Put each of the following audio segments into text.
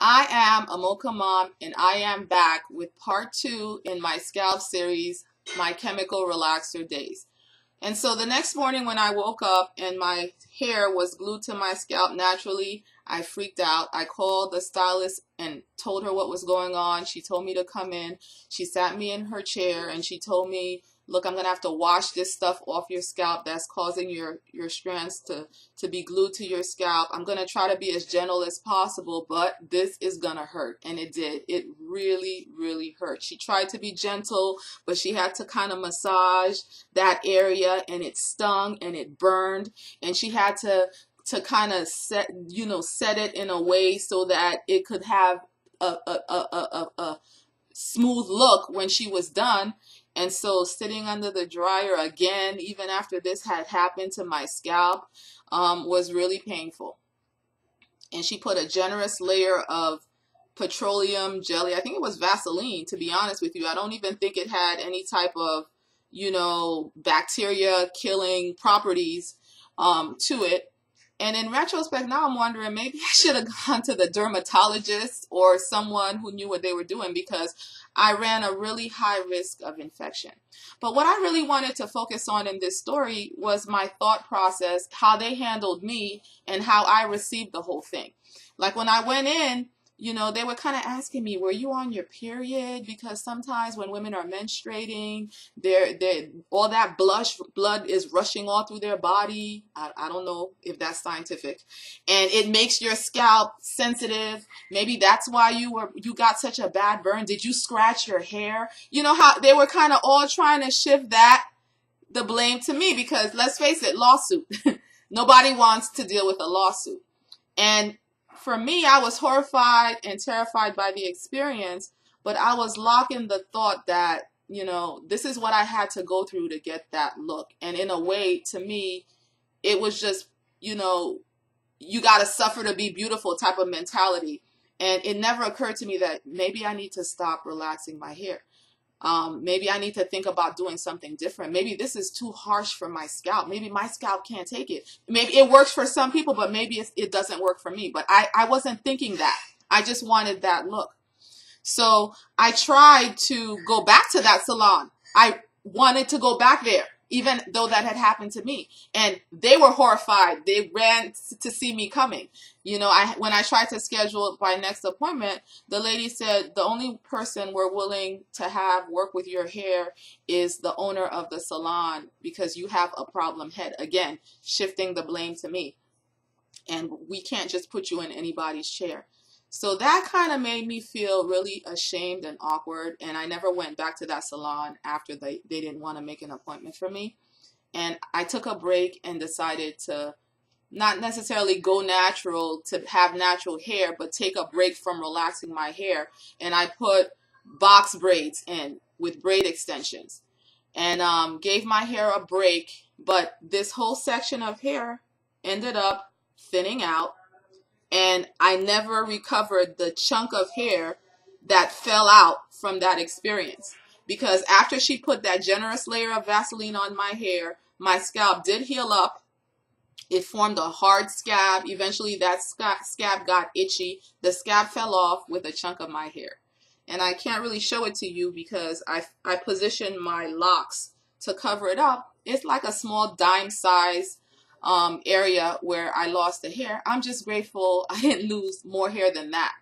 I am Amoka Mom, and I am back with part two in my scalp series, My Chemical Relaxer Days. And so the next morning when I woke up and my hair was glued to my scalp naturally, I freaked out. I called the stylist and told her what was going on. She told me to come in. She sat me in her chair and she told me, look, I'm going to have to wash this stuff off your scalp that's causing your strands to be glued to your scalp. I'm going to try to be as gentle as possible, but this is going to hurt. And it did. It really, really hurt. She tried to be gentle, but she had to kind of massage that area, and it stung and it burned, and she had to kind of set it in a way so that it could have a smooth look when she was done. And so sitting under the dryer again, even after this had happened to my scalp, was really painful. And she put a generous layer of petroleum jelly. I think it was Vaseline, to be honest with you. I don't even think it had any type of, bacteria killing properties to it. And in retrospect, now I'm wondering maybe I should have gone to the dermatologist or someone who knew what they were doing, because I ran a really high risk of infection. But what I really wanted to focus on in this story was my thought process, how they handled me, and how I received the whole thing. Like when I went in, they were kind of asking me, were you on your period? Because sometimes when women are menstruating, they're all that blood is rushing all through their body. I don't know if that's scientific. And it makes your scalp sensitive. Maybe that's why you got such a bad burn. Did you scratch your hair? You know how they were kind of all trying to shift the blame to me, because let's face it, lawsuit. Nobody wants to deal with a lawsuit. And for me, I was horrified and terrified by the experience, but I was locked in the thought that, this is what I had to go through to get that look. And in a way, to me, it was just, you got to suffer to be beautiful type of mentality. And it never occurred to me that maybe I need to stop relaxing my hair. Maybe I need to think about doing something different. Maybe this is too harsh for my scalp. Maybe my scalp can't take it. Maybe it works for some people, but maybe it doesn't work for me. But I wasn't thinking that. I just wanted that look. So I tried to go back to that salon. I wanted to go back there, even though that had happened to me. And they were horrified. They ran to see me coming. When I tried to schedule my next appointment, the lady said, the only person we're willing to have work with your hair is the owner of the salon, because you have a problem head. Again, shifting the blame to me. And we can't just put you in anybody's chair. So that kind of made me feel really ashamed and awkward. And I never went back to that salon after they didn't want to make an appointment for me. And I took a break and decided to not necessarily go natural to have natural hair, but take a break from relaxing my hair. And I put box braids in with braid extensions, and gave my hair a break. But this whole section of hair ended up thinning out, and I never recovered the chunk of hair that fell out from that experience. Because after she put that generous layer of Vaseline on my hair, my scalp did heal up. It formed a hard scab. Eventually that scab got itchy. The scab fell off with a chunk of my hair. And I can't really show it to you because I positioned my locks to cover it up. It's like a small dime size area where I lost the hair. I'm just grateful I didn't lose more hair than that.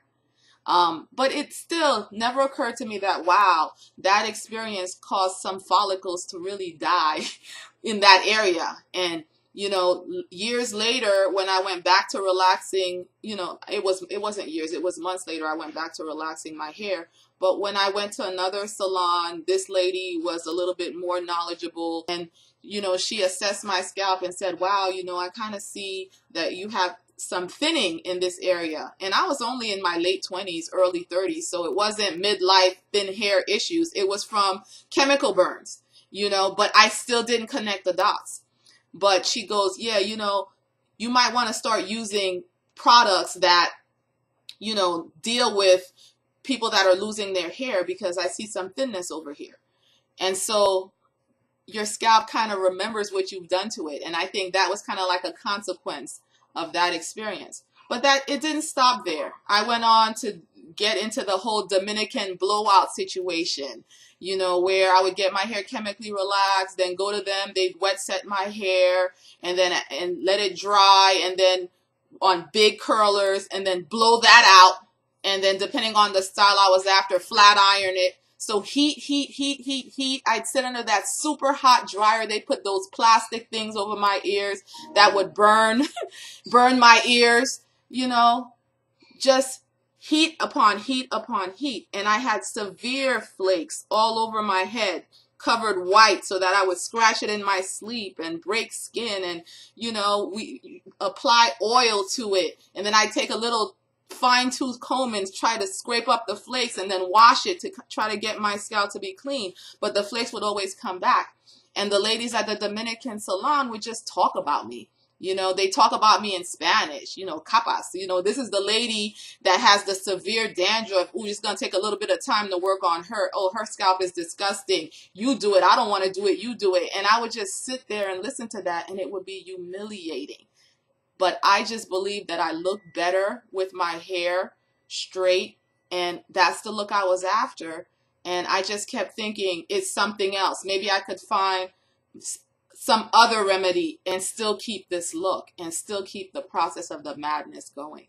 But it still never occurred to me that, wow, that experience caused some follicles to really die in that area. And years later, when I went back to relaxing, it wasn't years, it was months later, I went back to relaxing my hair. But when I went to another salon, this lady was a little bit more knowledgeable, and she assessed my scalp and said, wow, I kind of see that you have some thinning in this area. And I was only in my late 20s, early 30s, so it wasn't midlife thin hair issues. It was from chemical burns, but I still didn't connect the dots. But she goes, yeah, you might want to start using products that, deal with people that are losing their hair, because I see some thinness over here. And so your scalp kind of remembers what you've done to it. And I think that was kind of like a consequence of that experience. But that it didn't stop there. I went on to get into the whole Dominican blowout situation, you know, where I would get my hair chemically relaxed, then go to them, they'd wet set my hair and let it dry, and then on big curlers, and then blow that out, and then depending on the style I was after, flat iron it. So heat, heat, heat, heat, heat. I'd sit under that super hot dryer. They put those plastic things over my ears that would burn my ears, you know, just heat upon heat upon heat. And I had severe flakes all over my head, covered white, so that I would scratch it in my sleep and break skin. And, you know, we apply oil to it. And then I take a little fine-tooth comb and try to scrape up the flakes and then wash it to try to get my scalp to be clean. But the flakes would always come back. And the ladies at the Dominican salon would just talk about me. You know, they talk about me in Spanish, you know, capas. You know, this is the lady that has the severe dandruff. Ooh, it's going to take a little bit of time to work on her. Oh, her scalp is disgusting. You do it. I don't want to do it. You do it. And I would just sit there and listen to that, and it would be humiliating. But I just believed that I looked better with my hair straight, and that's the look I was after. And I just kept thinking it's something else. Maybe I could find some other remedy and still keep this look and still keep the process of the madness going.